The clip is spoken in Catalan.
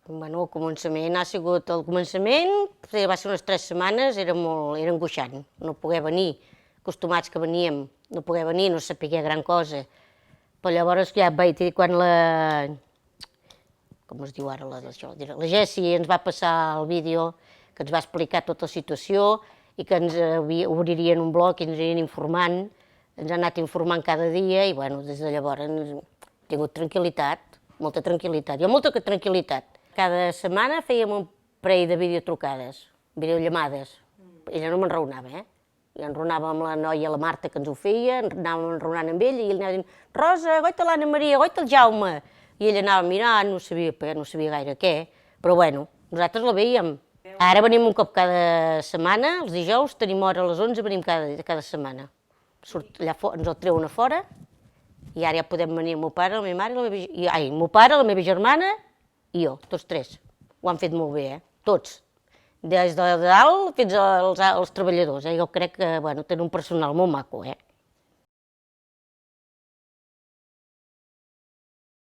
Bueno, al començament ha sigut... Al començament, va ser unes 3 setmanes, era angoixant. No poder venir, acostumats que veníem, no poder venir, no saber gran cosa. Però llavors ja vaig dir, quan com es diu ara, la Jessi ens va passar el vídeo, que ens va explicar tota la situació i que ens obririen un blog i ens anirien informant, ens han anat informant cada dia i bueno, des de llavors hem tingut tranquil·litat, molta tranquil·litat. Jo molta tranquil·litat. Cada setmana fèiem un parell de videotrucades, videollamades. Ella no m'enraonava, I enraonava amb la noia, la Marta, que ens ho feia, anàvem enraonant amb ella i ell anava dient «Rosa, goita l'Anna Maria, goita el Jaume». I ella anava mirant, no sabia gaire què, però bueno, nosaltres la veiem. Ara venim un cop cada setmana, els dijous, tenim hora a les 11, venim cada setmana. Ens el treuen a fora i ara ja podem venir el meu pare, la meva mare, el meu pare, la meva germana i jo, tots 3. Ho han fet molt bé, tots. Des de dalt fins als treballadors, Jo crec que tenen un personal molt maco,